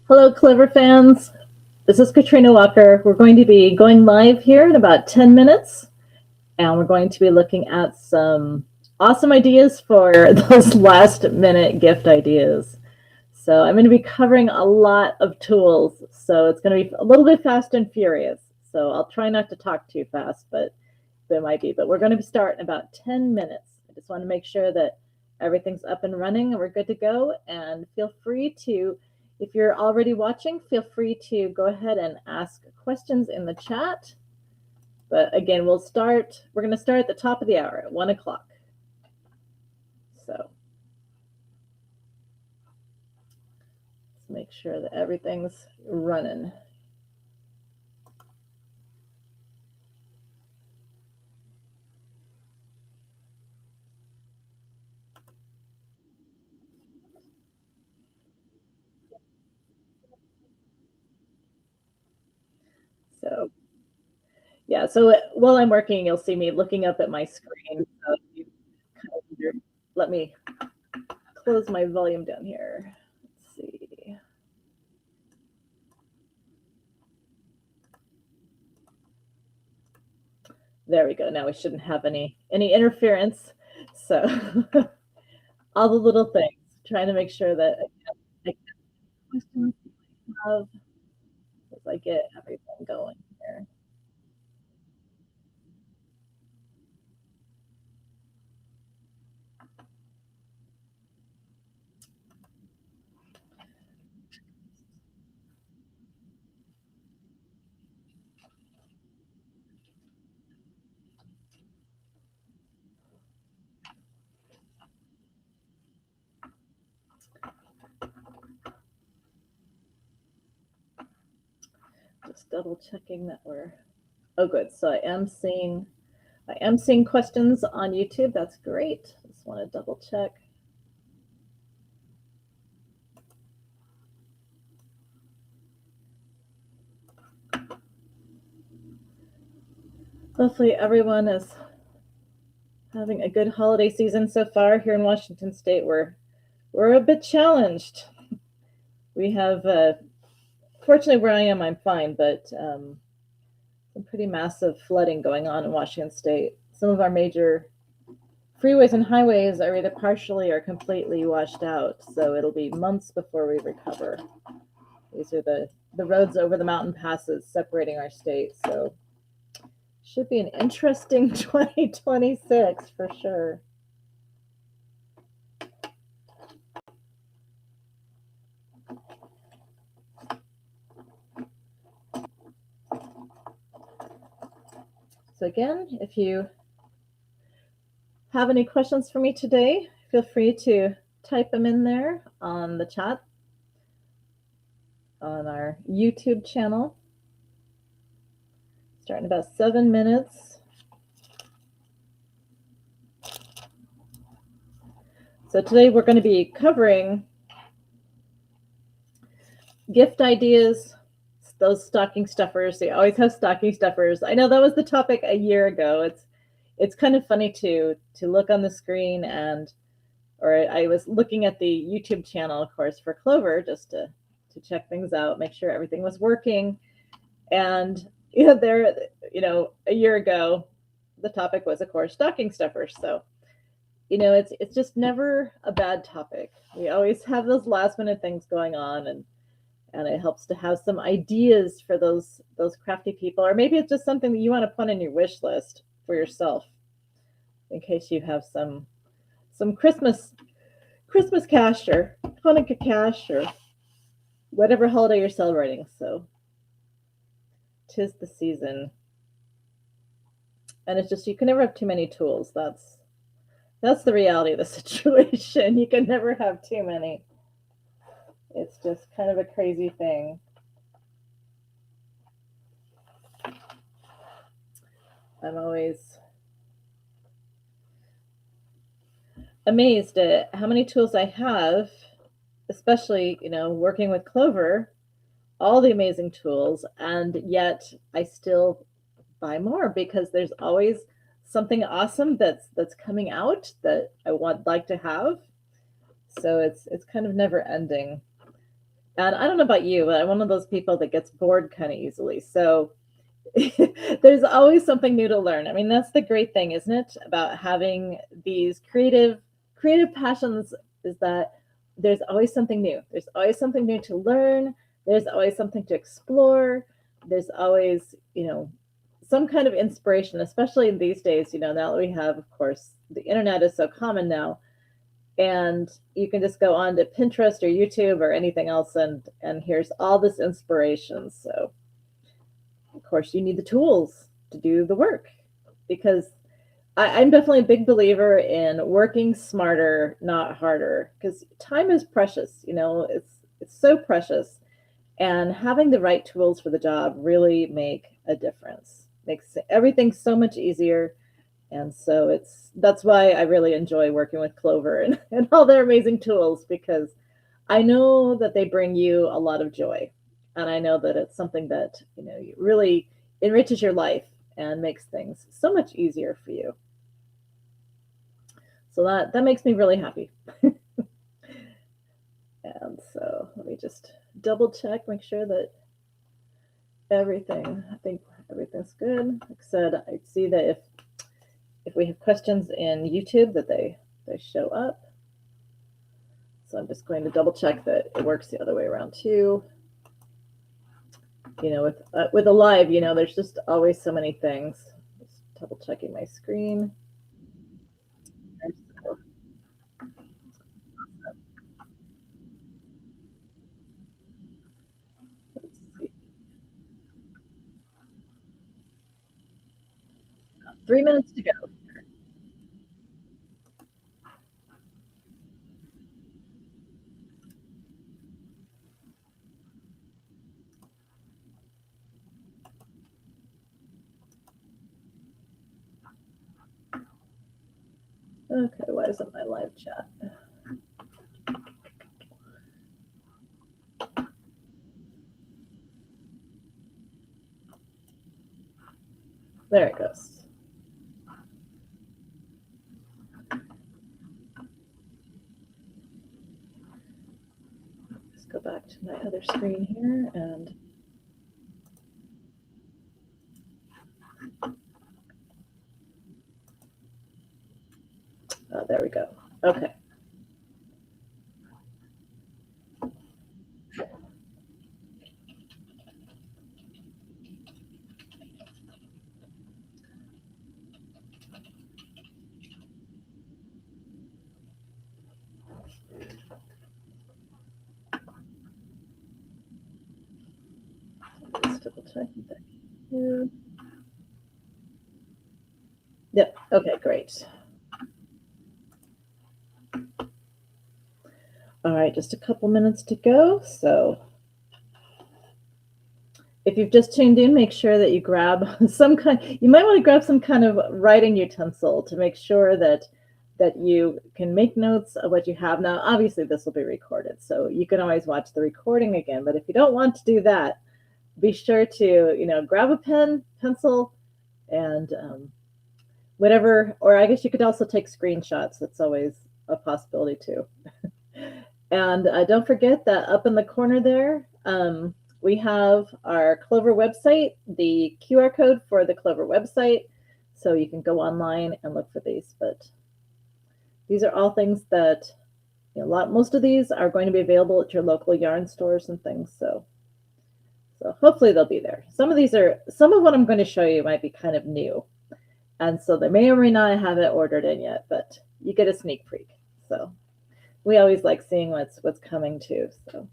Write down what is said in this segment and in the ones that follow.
Hello, Clever fans. This is Katrina Walker. We're going to be going live here in about 10 minutes, and we're going to be looking at some awesome ideas for those last minute gift ideas. So I'm going to be covering a lot of tools, so it's going to be a little bit fast and furious. So I'll try not to talk too fast, but it might be. But we're going to start in about 10 minutes. I just want to make sure that everything's up and running and we're good to go. And feel free to, if you're already watching, feel free to go ahead and ask questions in the chat. But again, we're going to start at the top of the hour at 1 o'clock. So let's make sure that everything's running. So yeah, so while I'm working, you'll see me looking up at my screen. So you kind of let me close my volume down here. Let's see. There we go. Now we shouldn't have any interference. So all the little things, trying to make sure that I get questions of as I get everything going here. Just double checking that we're good. So I am seeing questions on YouTube. That's great. Just want to double check. Hopefully everyone is having a good holiday season so far. Here in Washington State, we're a bit challenged. We have, fortunately, where I am, I'm fine, but some pretty massive flooding going on in Washington State. Some of our major freeways and highways are either partially or completely washed out, so it'll be months before we recover. These are the roads over the mountain passes separating our state, so should be an interesting 2026 for sure. So again, if you have any questions for me today, feel free to type them in there on the chat on our YouTube channel. Starting about 7 minutes. So today we're going to be covering gift ideas, those stocking stuffers. They always have stocking stuffers. I know that was the topic a year ago. It's kind of funny to look on the screen or I was looking at the YouTube channel, of course, for Clover just to check things out, make sure everything was working. And there, a year ago, the topic was, of course, stocking stuffers. So, it's just never a bad topic. We always have those last minute things going on, and it helps to have some ideas for those crafty people, or maybe it's just something that you want to put on your wish list for yourself, in case you have some Christmas cash or Hanukkah cash or whatever holiday you're celebrating. So 'tis the season, and it's just you can never have too many tools. That's the reality of the situation. You can never have too many. It's just kind of a crazy thing. I'm always amazed at how many tools I have, especially, working with Clover, all the amazing tools, and yet I still buy more because there's always something awesome that's coming out that I like to have. So it's kind of never ending. And I don't know about you, but I'm one of those people that gets bored kind of easily. So there's always something new to learn. I mean, that's the great thing, isn't it, about having these creative passions, is that there's always something new. There's always something new to learn. There's always something to explore. There's always, some kind of inspiration, especially in these days, now that we have, of course, the internet is so common now, and you can just go on to Pinterest or YouTube or anything else, and here's all this inspiration. So of course you need the tools to do the work, because I'm definitely a big believer in working smarter, not harder, because time is precious. It's so precious, and having the right tools for the job really make a difference. Makes everything so much easier. And so that's why I really enjoy working with Clover and all their amazing tools, because I know that they bring you a lot of joy. And I know that it's something that, really enriches your life and makes things so much easier for you. So that makes me really happy. And so let me just double check, make sure that I think everything's good. Like I said, I see that if we have questions in YouTube, that they show up. So I'm just going to double check that it works the other way around too. With a live, there's just always so many things. Just double checking my screen. So, 3 minutes to go. Okay, why isn't my live chat? There it goes. Let's go back to my other screen here, and there we go. Okay. Let's double check that here. Yep. Okay, great. All right, just a couple minutes to go. So if you've just tuned in, make sure that you grab you might want to grab some kind of writing utensil to make sure that you can make notes of what you have. Now, obviously this will be recorded, so you can always watch the recording again, but if you don't want to do that, be sure to, grab a pen, pencil, and whatever, or I guess you could also take screenshots. That's always a possibility too. And don't forget that up in the corner there, we have our Clover website, the QR code for the Clover website, so you can go online and look for these. But these are all things that, most of these are going to be available at your local yarn stores and things. So hopefully they'll be there. Some of what I'm going to show you might be kind of new, and so they may or may not have it ordered in yet, but you get a sneak peek. So we always like seeing what's coming too. So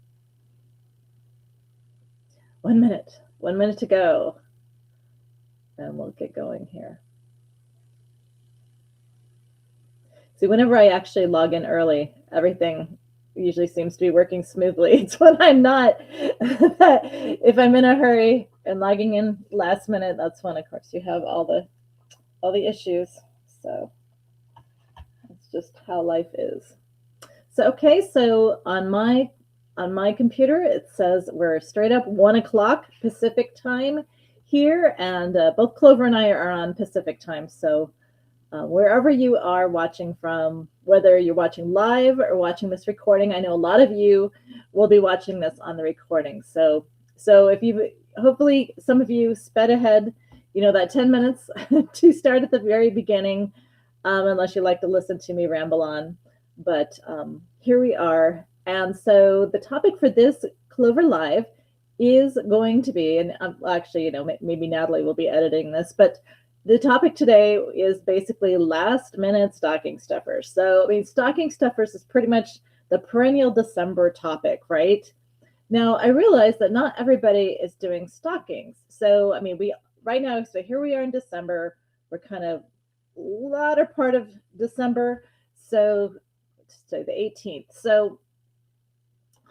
1 minute to go, and we'll get going here. See, whenever I actually log in early, everything usually seems to be working smoothly. It's when I'm not, if I'm in a hurry and logging in last minute, that's when, of course, you have all the issues. So that's just how life is. So, okay, so on my computer, it says we're straight up 1 o'clock Pacific time here, and both Clover and I are on Pacific time. So wherever you are watching from, whether you're watching live or watching this recording. I know a lot of you will be watching this on the recording. So if you, hopefully some of you sped ahead, that 10 minutes to start at the very beginning, unless you like to listen to me ramble on. But here we are. And so the topic for this Clover Live is going to be, and actually, maybe Natalie will be editing this, but the topic today is basically last minute stocking stuffers. So, stocking stuffers is pretty much the perennial December topic, right? Now, I realize that not everybody is doing stockings. So, we right now, so here we are in December. We're kind of latter part of December. So, say the 18th. So,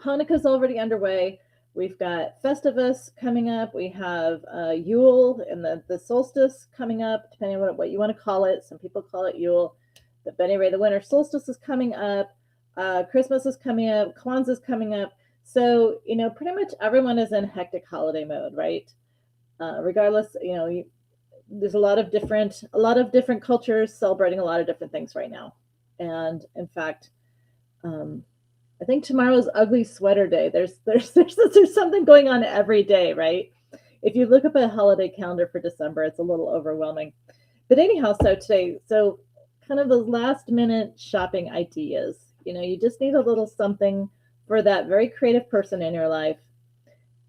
Hanukkah's already underway. We've got Festivus coming up. We have Yule and the solstice coming up, depending on what you want to call it. Some people call it Yule. But anyway, the winter solstice is coming up. Christmas is coming up. Kwanzaa is coming up. So, pretty much everyone is in hectic holiday mode, right? Regardless, there's a lot of different cultures celebrating a lot of different things right now. And in fact, I think tomorrow's ugly sweater day. There's something going on every day, right? If you look up a holiday calendar for December, it's a little overwhelming. But anyhow, so kind of those last minute shopping ideas. You just need a little something for that very creative person in your life.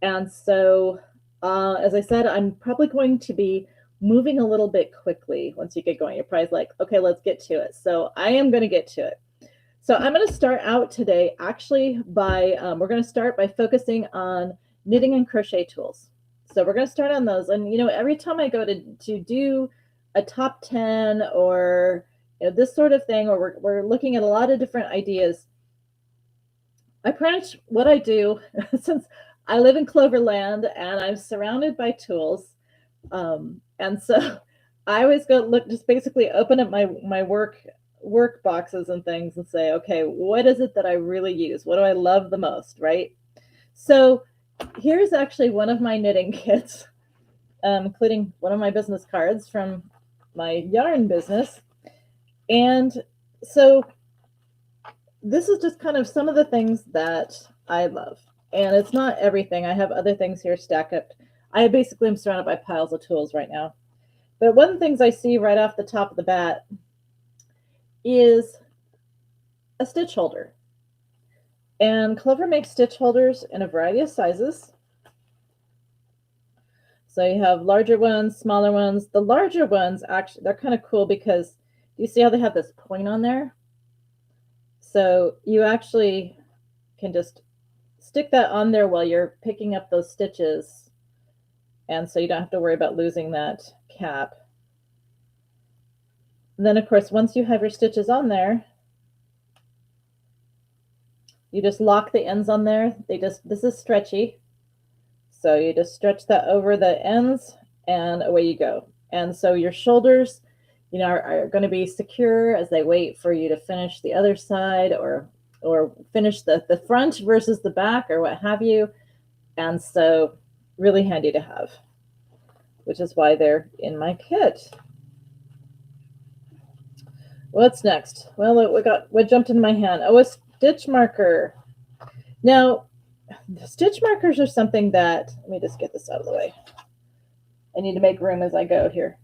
And so, as I said, I'm probably going to be moving a little bit quickly once you get going. You're probably like, okay, let's get to it. So I am going to get to it. So I'm going to start out today actually by, we're going to start by focusing on knitting and crochet tools. So we're going to start on those. And, every time I go to do a top 10 or this sort of thing, or we're looking at a lot of different ideas, I pretty much what I do, since I live in Cloverland and I'm surrounded by tools. And so I always go look, just basically open up my work boxes and things and say, okay, what is it that I really use? What do I love the most, right? So here's actually one of my knitting kits, including one of my business cards from my yarn business. And so this is just kind of some of the things that I love. And it's not everything. I have other things here stacked up. I basically am surrounded by piles of tools right now. But one of the things I see right off the top of the bat is a stitch holder. And Clover makes stitch holders in a variety of sizes. So you have larger ones, smaller ones. The larger ones, actually, they're kind of cool because you see how they have this point on there? So you actually can just stick that on there while you're picking up those stitches. And so you don't have to worry about losing that cap. And then, of course, once you have your stitches on there, you just lock the ends on there. This is stretchy. So you just stretch that over the ends and away you go. And so your shoulders, are going to be secure as they wait for you to finish the other side or finish the front versus the back or what have you. And so really handy to have, which is why they're in my kit. What's next? Well, what jumped into my hand? Oh, a stitch marker. Now, stitch markers are something that, let me just get this out of the way. I need to make room as I go here.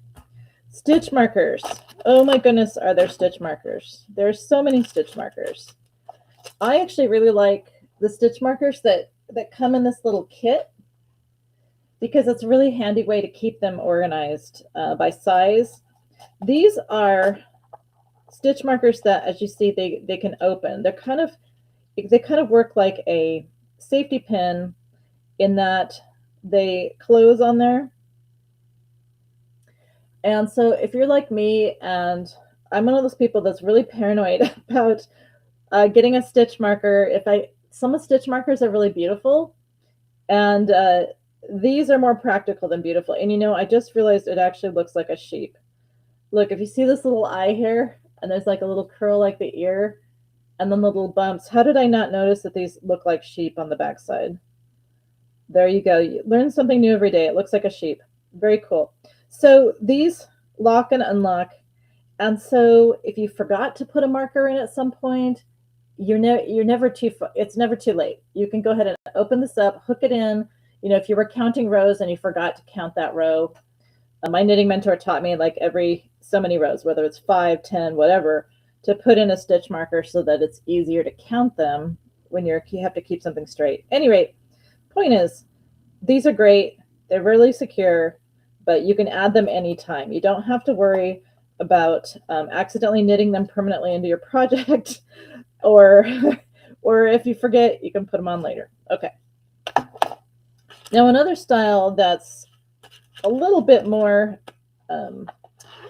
Stitch markers. Oh my goodness, are there stitch markers? There's so many stitch markers. I actually really like the stitch markers that come in this little kit because it's a really handy way to keep them organized by size. These are stitch markers that, as you see, they can open. They kind of work like a safety pin in that they close on there. And so if you're like me, and I'm one of those people that's really paranoid about getting a stitch marker. Some stitch markers are really beautiful, and these are more practical than beautiful. And I just realized it actually looks like a sheep. Look, if you see this little eye here, and there's like a little curl like the ear, and then the little bumps. How did I not notice that these look like sheep on the backside? There you go. You learn something new every day. It looks like a sheep. Very cool. So these lock and unlock, And so if you forgot to put a marker in at some point, you're never it's never too late. You can go ahead and open this up, hook it in. You know, if you were counting rows and you forgot to count that row, my knitting mentor taught me like every so many rows, whether it's 5, 10, whatever, to put in a stitch marker so that it's easier to count them when you have to keep something straight. Anyway, point is, these are great. They're really secure, but you can add them anytime. You don't have to worry about accidentally knitting them permanently into your project, or if you forget, you can put them on later. Okay. Now another style that's a little bit more, you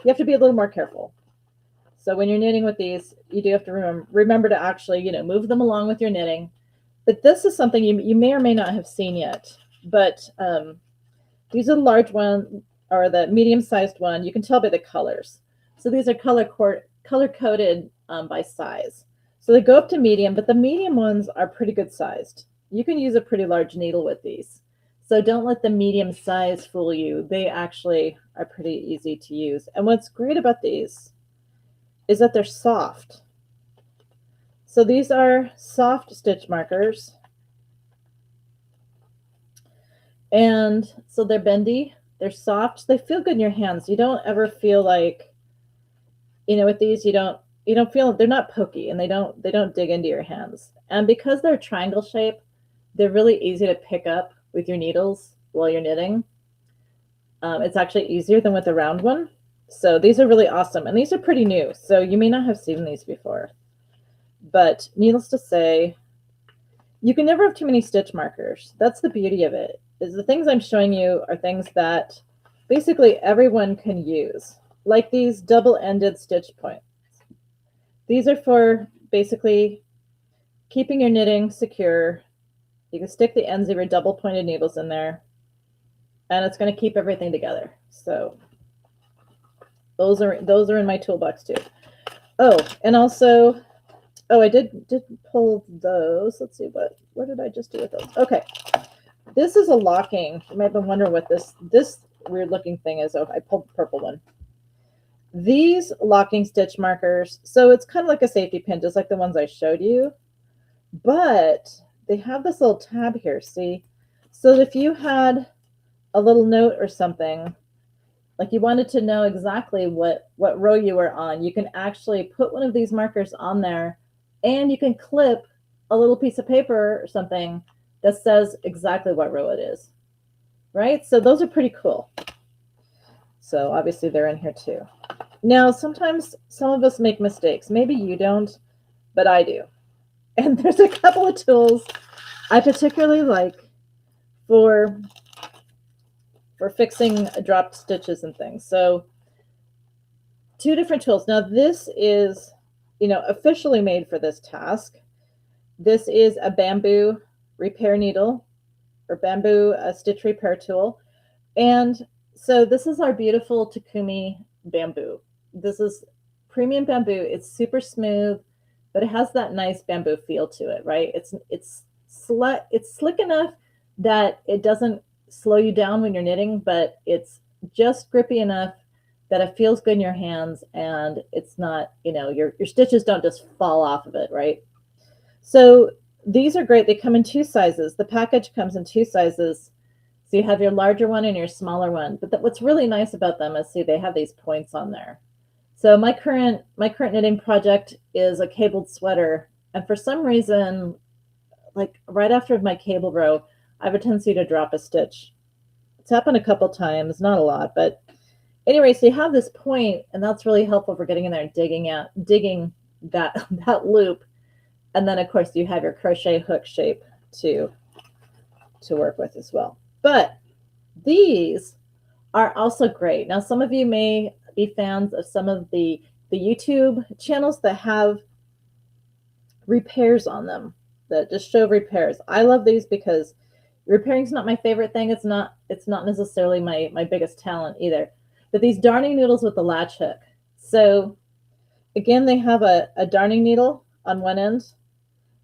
have to be a little more careful. So when you're knitting with these, you do have to remember to actually, you know, move them along with your knitting. But this is something you may or may not have seen yet. But these are the large one, or the medium-sized one. You can tell by the colors. So these are color-coded by size. So they go up to medium, but the medium ones are pretty good sized. You can use a pretty large needle with these. So don't let the medium size fool you. They actually are pretty easy to use. And what's great about these is that they're soft. So these are soft stitch markers. And so they're bendy, they're soft, they feel good in your hands. You don't ever feel like, you know, with these, you don't feel, they're not pokey, and they don't dig into your hands. And because they're triangle shape, they're really easy to pick up with your needles while you're knitting. It's actually easier than with a round one. So these are really awesome, and these are pretty new, so you may not have seen these before. But needless to say, you can never have too many stitch markers. That's the beauty of it, is the things I'm showing you are things that basically everyone can use, like these double-ended stitch points. These are for basically keeping your knitting secure. You can stick the ends of your double-pointed needles in there, and it's going to keep everything together. So those are in my toolbox too. Oh, and also, oh, I did pull those. Let's see, what did I just do with those? Okay. This is a locking. You might have been wondering what this weird looking thing is. Oh, I pulled the purple one. These locking stitch markers, so it's kind of like a safety pin, just like the ones I showed you, but they have this little tab here, see? So if you had a little note or something, like you wanted to know exactly what row you were on, you can actually put one of these markers on there, and you can clip a little piece of paper or something that says exactly what row it is, right? So those are pretty cool. So obviously they're in here too. Now, sometimes some of us make mistakes. Maybe you don't, but I do. And there's a couple of tools I particularly like for fixing dropped stitches and things. So 2 different tools. Now this is, you know, officially made for this task. This is a bamboo repair needle, or bamboo stitch repair tool. And so this is our beautiful Takumi bamboo. This is premium bamboo. It's super smooth, but it has that nice bamboo feel to it, right? It's slick enough that it doesn't slow you down when you're knitting, but it's just grippy enough that it feels good in your hands, and it's not, you know, your stitches don't just fall off of it, right? So these are great. They come in 2 sizes. The package comes in 2 sizes. So you have your larger one and your smaller one. But what's really nice about them is, see, they have these points on there. So my current knitting project is a cabled sweater. And for some reason, like right after my cable row, I have a tendency to drop a stitch. It's happened a couple times, not a lot, but anyway, so you have this point, and that's really helpful for getting in there and digging that loop. And then of course you have your crochet hook shape to work with as well. But these are also great. Now, some of you may be fans of some of the YouTube channels that have repairs on them, that just show repairs. I love these because repairing is not my favorite thing. It's not necessarily my biggest talent either. But these darning needles with the latch hook. So again, they have a darning needle on one end.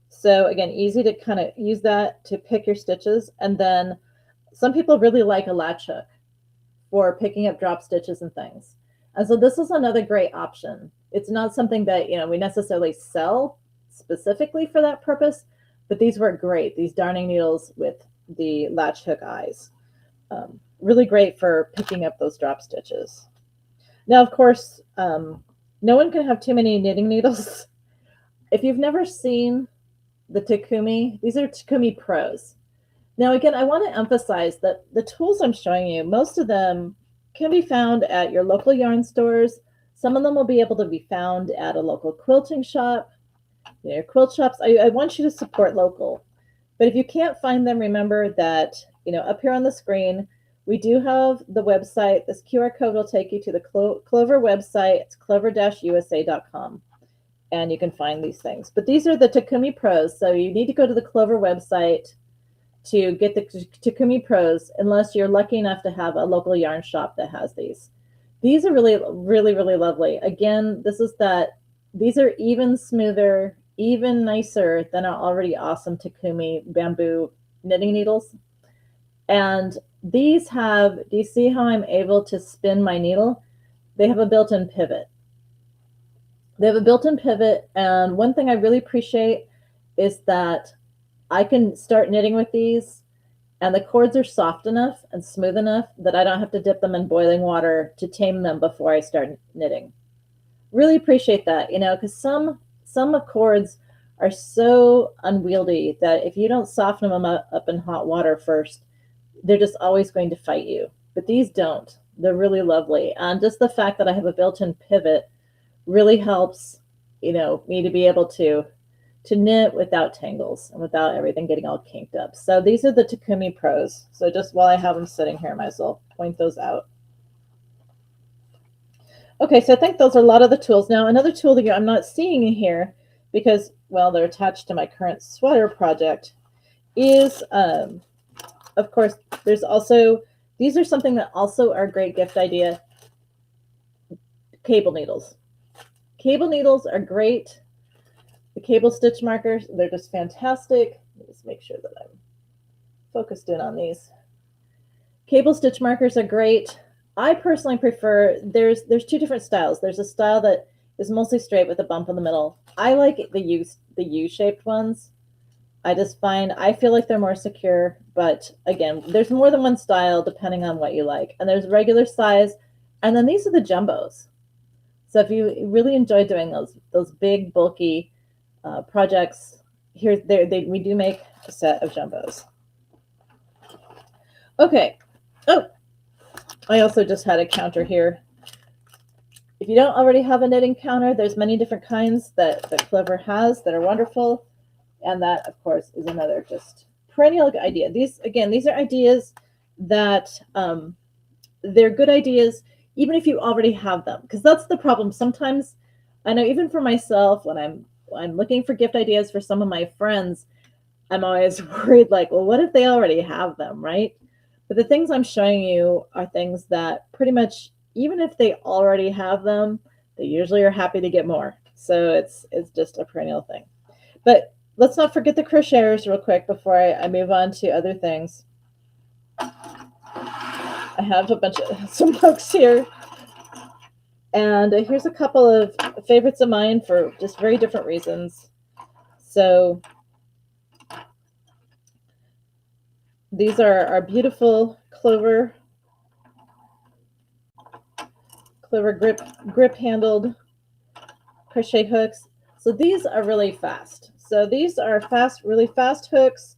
So again, easy to kind of use that to pick your stitches. And then some people really like a latch hook for picking up drop stitches and things. And so this is another great option. It's not something that, you know, we necessarily sell specifically for that purpose, but these work great. These darning needles with the latch hook eyes. Really great for picking up those drop stitches. Now, of course, no one can have too many knitting needles. If you've never seen the Takumi, these are Takumi Pros. Now, again, I want to emphasize that the tools I'm showing you, most of them can be found at your local yarn stores. Some of them will be able to be found at a local quilting shop. You know, your quilt shops, I want you to support local. But if you can't find them, remember that, you know, up here on the screen, we do have the website. This QR code will take you to the Clover website. It's clover-usa.com. And you can find these things. But these are the Takumi Pros. So you need to go to the Clover website to get the Takumi Pros, unless you're lucky enough to have a local yarn shop that has these. These are really, really, really lovely. Again, these are even smoother, even nicer than our already awesome Takumi bamboo knitting needles. And these have, do you see how I'm able to spin my needle? They have a built-in pivot. They have a built-in pivot, and one thing I really appreciate is that I can start knitting with these, and the cords are soft enough and smooth enough that I don't have to dip them in boiling water to tame them before I start knitting. Really appreciate that, you know, because some cords are so unwieldy that if you don't soften them up in hot water first, they're just always going to fight you. But these don't. They're really lovely. And just the fact that I have a built-in pivot really helps, you know, me to be able to knit without tangles and without everything getting all kinked up. So these are the Takumi Pros. So just while I have them sitting here, I might as well point those out. Okay, so I think those are a lot of the tools. Now, another tool that I'm not seeing in here because, well, they're attached to my current sweater project is, of course, there's also, these are something that also are a great gift idea, cable needles. Cable needles are great. The cable stitch markers, they're just fantastic. Let me just make sure that I'm focused in on these. Cable stitch markers are great. I personally prefer, there's two different styles. There's a style that is mostly straight with a bump in the middle. I like the U-shaped ones. I feel like they're more secure, but again, there's more than one style depending on what you like. And there's regular size, and then these are the jumbos. So if you really enjoy doing those big, bulky projects, we do make a set of jumbos. Okay. Oh, I also just had a counter here. If you don't already have a knitting counter, there's many different kinds that Clover has that are wonderful. And that, of course, is another just perennial idea. These are ideas that they're good ideas, even if you already have them, because that's the problem. Sometimes, I know even for myself, when I'm looking for gift ideas for some of my friends, I'm always worried, like, well, what if they already have them, right? But the things I'm showing you are things that pretty much, even if they already have them, they usually are happy to get more. So it's just a perennial thing. But let's not forget the crocheters real quick before I move on to other things. I have a bunch of some books here. And here's a couple of favorites of mine for just very different reasons. So these are our beautiful Clover grip handled crochet hooks. So these are really fast. So these are really fast hooks.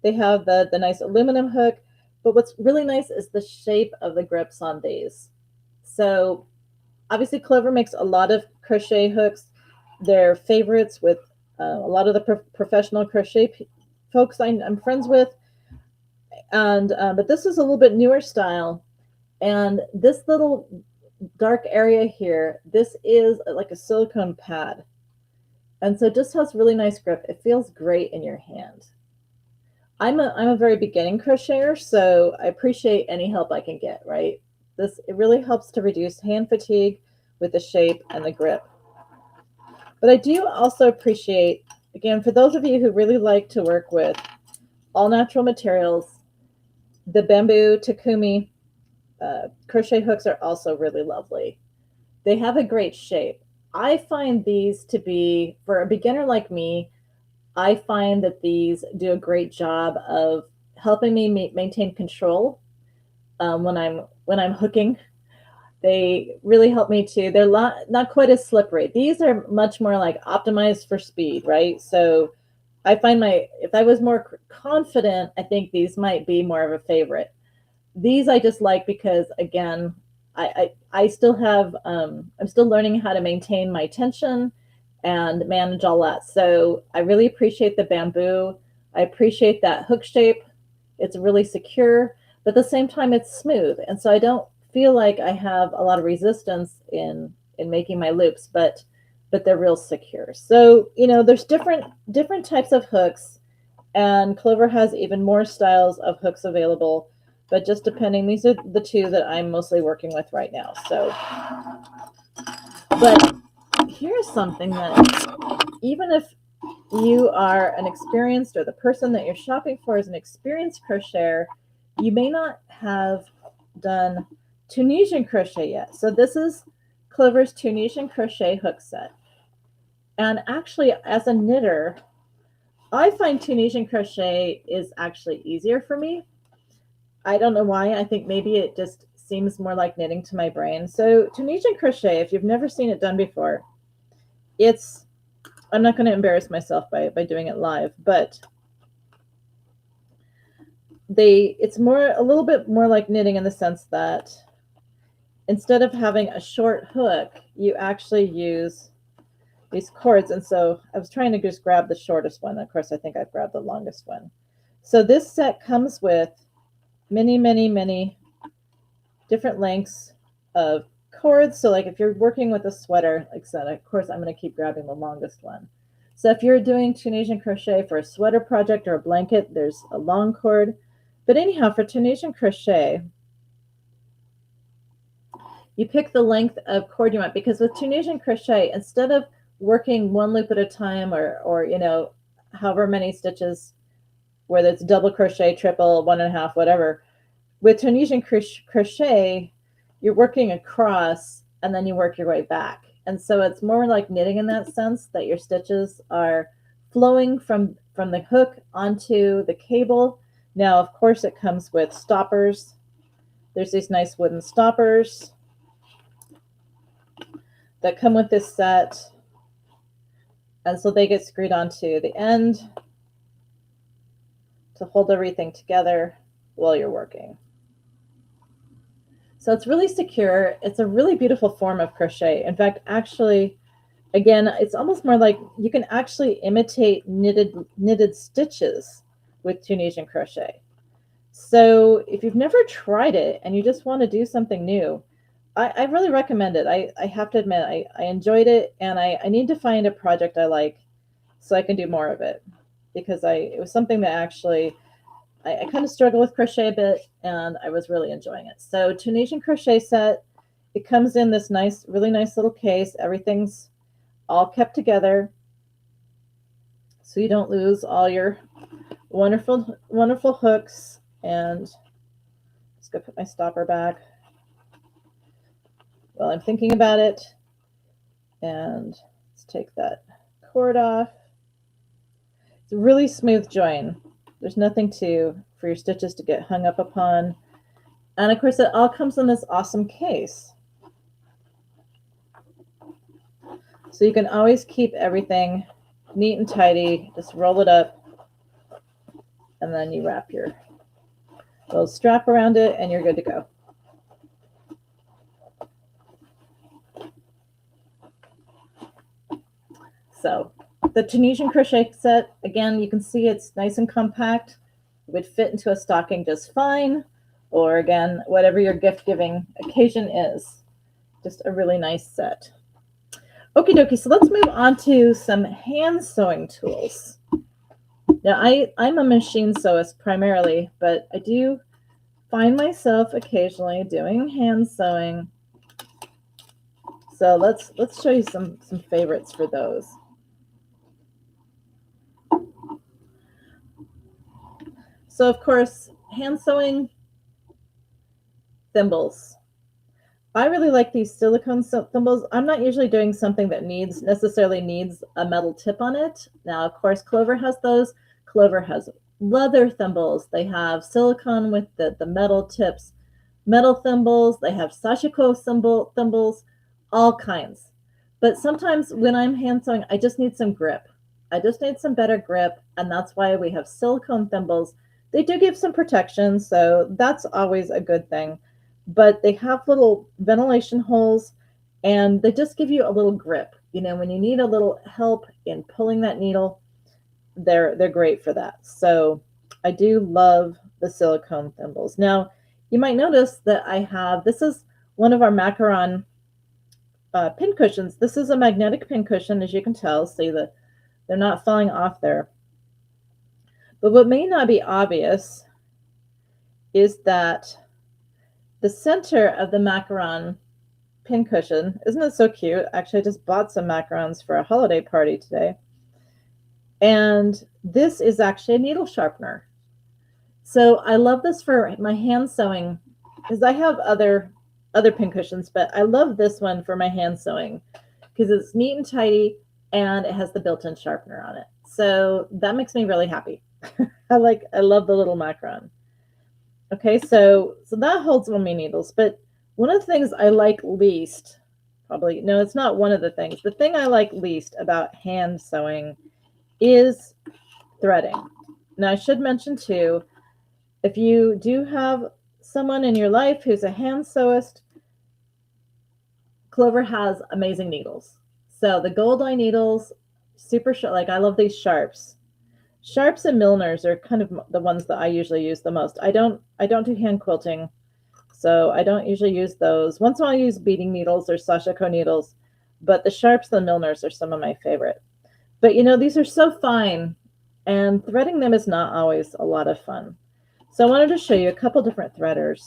They have the nice aluminum hook, but what's really nice is the shape of the grips on these. So obviously Clover makes a lot of crochet hooks. They're favorites with a lot of the professional crochet folks I'm friends with. And but this is a little bit newer style. And this little dark area here, this is like a silicone pad. And so it just has really nice grip. It feels great in your hand. I'm a very beginning crocheter, so I appreciate any help I can get, right? It really helps to reduce hand fatigue with the shape and the grip. But I do also appreciate, again, for those of you who really like to work with all natural materials, the bamboo Takumi crochet hooks are also really lovely. They have a great shape. I find these to be, for a beginner like me, I find that these do a great job of helping me maintain control when I'm hooking. They really help me to. They're not quite as slippery. These are much more like optimized for speed, right? So I find if I was more confident, I think these might be more of a favorite. These I just like because, again, I still have I'm still learning how to maintain my tension and manage all that. So I really appreciate the bamboo. I appreciate that hook shape. It's really secure, but at the same time it's smooth, and so I don't feel like I have a lot of resistance in making my loops, but they're real secure. So there's different types of hooks, and Clover has even more styles of hooks available, but just depending, these are the two that I'm mostly working with right now. So, but here's something that even if you are an experienced, or the person that you're shopping for is an experienced crocheter, you may not have done Tunisian crochet yet. So this is Clover's Tunisian crochet hook set. And actually, as a knitter, I find Tunisian crochet is actually easier for me. I don't know why. I think maybe it just seems more like knitting to my brain. So Tunisian crochet, if you've never seen it done before, I'm not going to embarrass myself by doing it live, but it's a little bit more like knitting in the sense that instead of having a short hook, you actually use these cords. And so I was trying to just grab the shortest one. Of course, I think I've grabbed the longest one. So this set comes with many different lengths of cords. So like if you're working with a sweater, like I said, of course, I'm going to keep grabbing the longest one. So if you're doing Tunisian crochet for a sweater project or a blanket, there's a long cord. But anyhow, for Tunisian crochet, you pick the length of cord you want, because with Tunisian crochet, instead of working one loop at a time, or however many stitches, whether it's double crochet, triple, 1.5, whatever, with Tunisian crochet, you're working across and then you work your way back. And so it's more like knitting in that sense, that your stitches are flowing from the hook onto the cable. Now, of course, it comes with stoppers. There's these nice wooden stoppers that come with this set. And so they get screwed onto the end to hold everything together while you're working. So it's really secure. It's a really beautiful form of crochet. In fact, actually, again, it's almost more like you can actually imitate knitted stitches with Tunisian crochet. So if you've never tried it and you just want to do something new, I really recommend it. I have to admit, I enjoyed it, and I need to find a project I like so I can do more of it, because it was something that actually I kind of struggle with crochet a bit, and I was really enjoying it. So Tunisian crochet set, it comes in this really nice little case. Everything's all kept together so you don't lose all your wonderful hooks. And let's go put my stopper back while I'm thinking about it. And let's take that cord off. It's a really smooth join. There's nothing for your stitches to get hung up upon. And of course, it all comes in this awesome case. So you can always keep everything neat and tidy. Just roll it up, and then you wrap your little strap around it, and you're good to go. So the Tunisian crochet set, again, you can see it's nice and compact. It would fit into a stocking just fine, or again, whatever your gift-giving occasion is. Just a really nice set. Okie dokie, so let's move on to some hand sewing tools. Now, I'm a machine sewist primarily, but I do find myself occasionally doing hand sewing. So let's show you some favorites for those. So of course, hand sewing thimbles. I really like these silicone thimbles. I'm not usually doing something that necessarily needs a metal tip on it. Now, of course, Clover has those. Clover has leather thimbles. They have silicone with the metal tips, metal thimbles. They have sashiko thimbles, all kinds. But sometimes when I'm hand sewing, I just need some grip. I just need some better grip, and that's why we have silicone thimbles. They do give some protection, so that's always a good thing, but they have little ventilation holes and they just give you a little grip. You know, when you need a little help in pulling that needle, they're great for that. So I do love the silicone thimbles. Now, you might notice that this is one of our macaron pin cushions. This is a magnetic pin cushion, as you can tell. See that they're not falling off there. But what may not be obvious is that the center of the macaron pin cushion, isn't it so cute? Actually, I just bought some macarons for a holiday party today. And this is actually a needle sharpener. So I love this for my hand sewing because I have other pin cushions, but I love this one for my hand sewing because it's neat and tidy and it has the built-in sharpener on it. So that makes me really happy. I love the little macaron. Okay, so that holds all my needles, but one of the things I like least, probably, no, it's not one of the things. The thing I like least about hand sewing is threading. Now, I should mention too, if you do have someone in your life who's a hand sewist, Clover has amazing needles. So the gold eye needles, super sharp. Like, I love these sharps. Sharps and Milners are kind of the ones that I usually use the most. I don't do hand quilting, so I don't usually use those. Once in a while I use beading needles or sashiko needles, but the sharps and Milners are some of my favorite. But you know, these are so fine, and threading them is not always a lot of fun. So I wanted to show you a couple different threaders.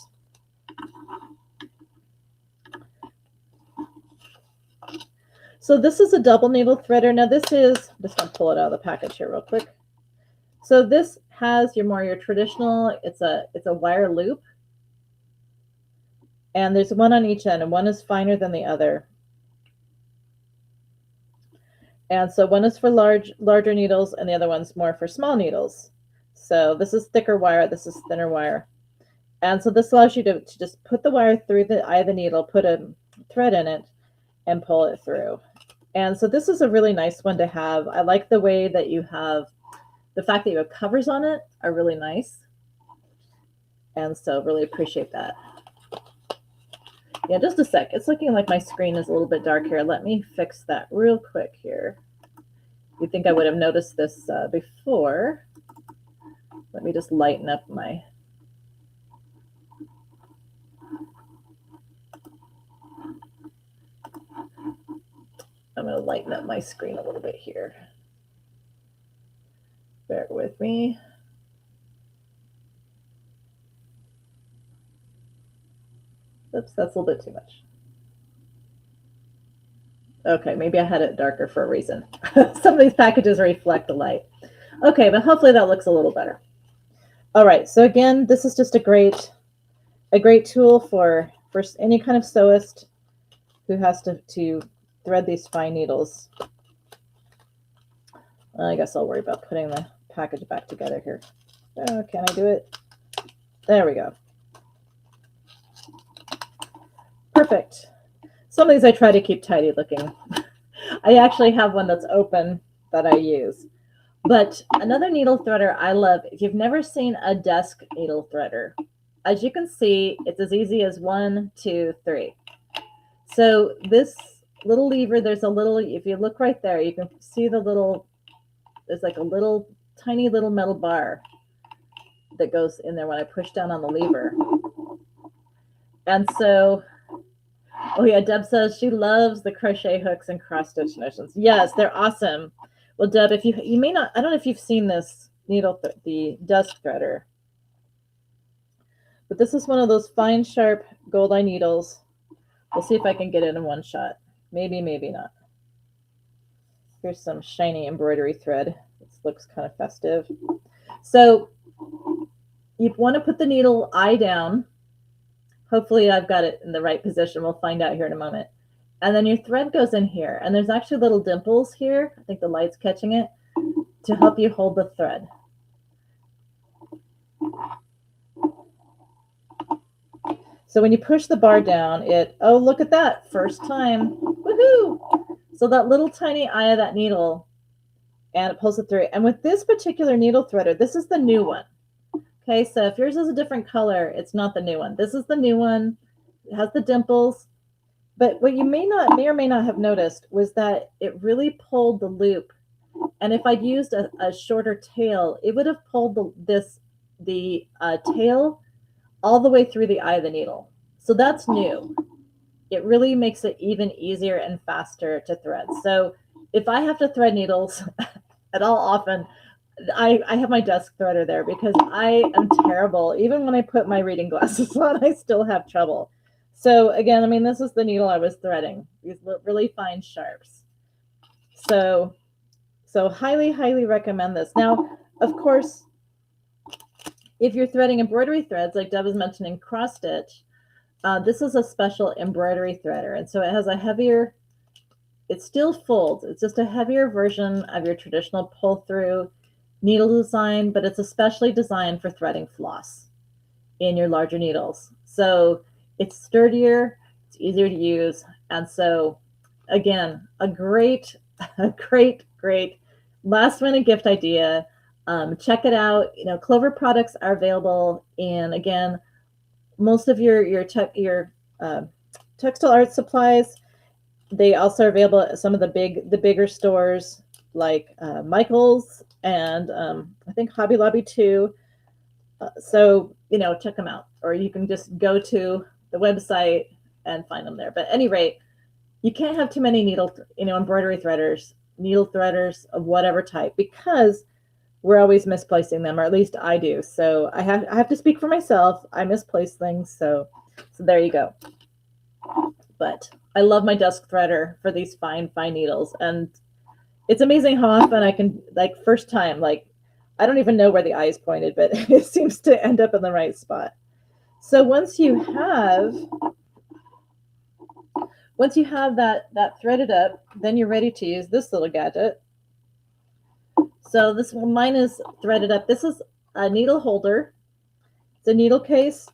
So this is a double needle threader. Now this is, I'm just gonna pull it out of the package here real quick. So this has your traditional, it's a wire loop. And there's one on each end, and one is finer than the other. And so one is for larger needles, and the other one's more for small needles. So this is thicker wire, this is thinner wire. And so this allows you to just put the wire through the eye of the needle, put a thread in it, and pull it through. And so this is a really nice one to have. I like the way that you have, the fact that you have covers on it are really nice. And so really appreciate that. Yeah, just a sec. It's looking like my screen is a little bit dark here. Let me fix that real quick here. You'd think I would have noticed this before. Let me just lighten up my... I'm going to lighten up my screen a little bit here. Bear with me. Oops, that's a little bit too much. Okay, maybe I had it darker for a reason. Some of these packages reflect the light. Okay, but hopefully that looks a little better. All right, so again, this is just a great tool for any kind of sewist who has to thread these fine needles. I guess I'll worry about putting the package back together here. Oh, can I do it? There we go. Perfect. Some of these I try to keep tidy looking. I actually have one that's open that I use. But another needle threader I love, if you've never seen a desk needle threader, as you can see, it's as easy as 1, 2, 3. So this little lever, there's a little, if you look right there, you can see the little, there's like a little tiny little metal bar that goes in there when I push down on the lever. And so, oh yeah, Deb says she loves the crochet hooks and cross stitch notions. Yes, they're awesome. Well, Deb, if you may not, I don't know if you've seen this needle, the desk threader, but this is one of those fine, sharp gold eye needles. We'll see if I can get it in one shot. Maybe, maybe not. Here's some shiny embroidery thread. This looks kind of festive. So you want to put the needle eye down, Hopefully I've got it in the right position. We'll find out here in a moment. And then your thread goes in here, and there's actually little dimples here. I think the light's catching it to help you hold the thread. So when you push the bar down, oh, look at that, first time, woohoo! So that little tiny eye of that needle, and it pulls it through. And with this particular needle threader, this is the new one. Okay, so if yours is a different color, it's not the new one. This is the new one. It has the dimples. But what you may or may not have noticed was that it really pulled the loop. And if I'd used a shorter tail, it would have pulled the tail all the way through the eye of the needle. So that's new. It really makes it even easier and faster to thread. So if I have to thread needles at all often, I have my desk threader there because I am terrible. Even when I put my reading glasses on, I still have trouble. So again, I mean, this is the needle I was threading, these really fine sharps. So highly, highly recommend this. Now, of course, if you're threading embroidery threads, like Deb was mentioning cross stitch, this is a special embroidery threader. And so it has a heavier, it still folds. It's just a heavier version of your traditional pull through needle design, but it's especially designed for threading floss in your larger needles. So it's sturdier, it's easier to use. And so again, a great last minute gift idea. Check it out. You know, Clover products are available in, again, most of your textile art supplies. They also are available at some of the bigger stores like Michael's and I think Hobby Lobby too. So, you know, check them out, or you can just go to the website and find them there. But at any rate, you can't have too many embroidery threaders, needle threaders of whatever type, because we're always misplacing them, or at least I do. So I have to speak for myself. I misplace things. So there you go. But I love my desk threader for these fine needles. And it's amazing how often I can, like, first time, like, I don't even know where the eye is pointed, but it seems to end up in the right spot. So once you have that threaded up, then you're ready to use this little gadget. So mine is threaded up. This is a needle holder. It's a needle case,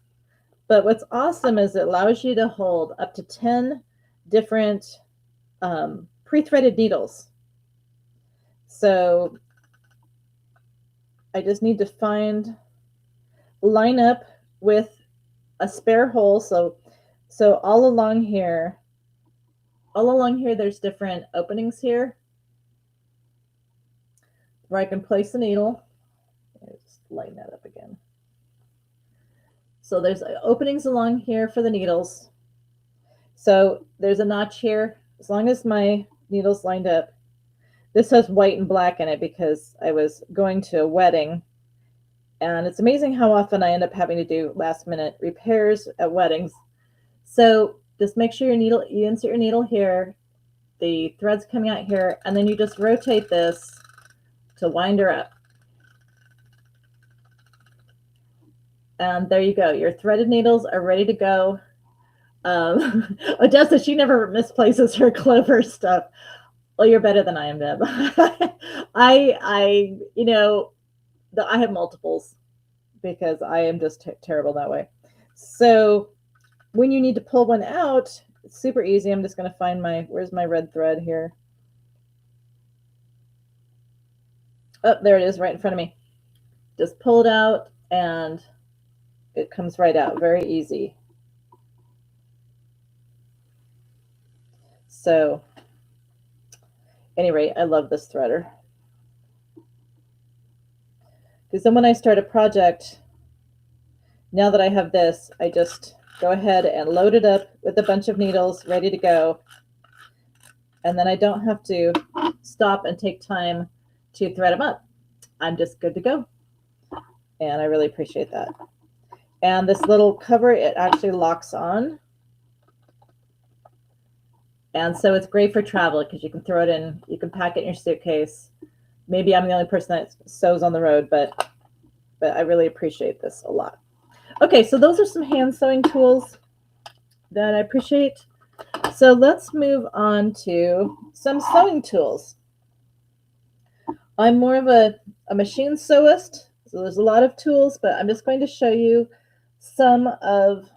but what's awesome is it allows you to hold up to 10 different pre-threaded needles. So I just need to line up with a spare hole. So all along here, there's different openings here where I can place the needle. Just line that up again. So there's openings along here for the needles. So there's a notch here. As long as my needle's lined up, this has white and black in it because I was going to a wedding. And it's amazing how often I end up having to do last minute repairs at weddings. So just make sure you insert your needle here, the thread's coming out here, and then you just rotate this to wind her up. And there you go. Your threaded needles are ready to go. Odessa, she never misplaces her Clover stuff. Well, you're better than I am, Deb. I have multiples because I am just terrible that way. So when you need to pull one out, it's super easy. I'm just going to find where's my red thread here? Oh, there it is right in front of me. Just pull it out and it comes right out. Very easy. So anyway, I love this threader. Because then when I start a project, now that I have this, I just go ahead and load it up with a bunch of needles ready to go. And then I don't have to stop and take time to thread them up. I'm just good to go. And I really appreciate that. And this little cover, it actually locks on. And so it's great for travel because you can throw it in, you can pack it in your suitcase. Maybe I'm the only person that sews on the road, but I really appreciate this a lot. Okay, so those are some hand sewing tools. that I appreciate. So let's move on to some sewing tools. I'm more of a machine sewist, so there's a lot of tools, but I'm just going to show you some of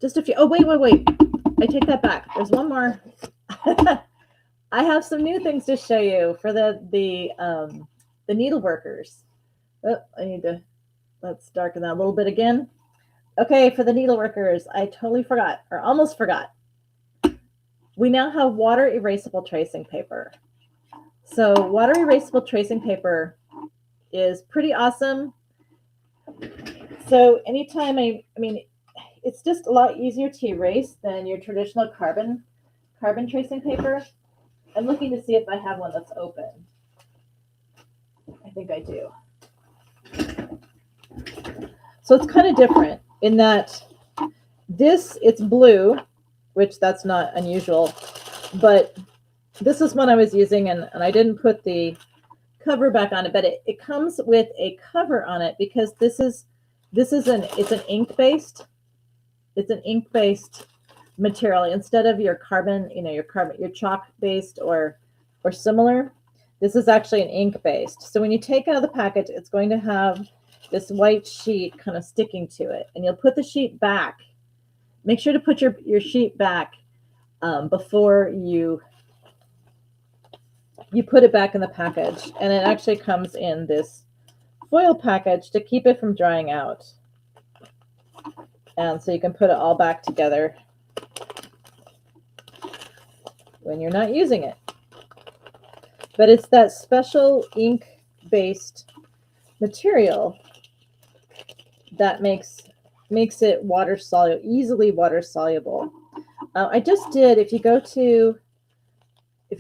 just a few. Oh, wait. I take that back. There's one more. I have some new things to show you for the needle workers. Oh, let's darken that a little bit again. Okay, for the needle workers, I totally forgot, or almost forgot. We now have water erasable tracing paper. So water erasable tracing paper is pretty awesome. So anytime I mean, it's just a lot easier to erase than your traditional carbon tracing paper. I'm looking to see if I have one that's open. I think I do. So it's kind of different in that it's blue, which that's not unusual, but this is one I was using, and I didn't put the cover back on it, but it comes with a cover on it because it's an ink-based material instead of your carbon, your chalk-based or similar. This is actually an ink-based. So when you take out the package, it's going to have this white sheet kind of sticking to it, and you'll put the sheet back. Make sure to put your sheet back before you put it back in the package. And it actually comes in this foil package to keep it from drying out. And so you can put it all back together when you're not using it. But it's that special ink-based material that makes it easily water soluble. I just did, if you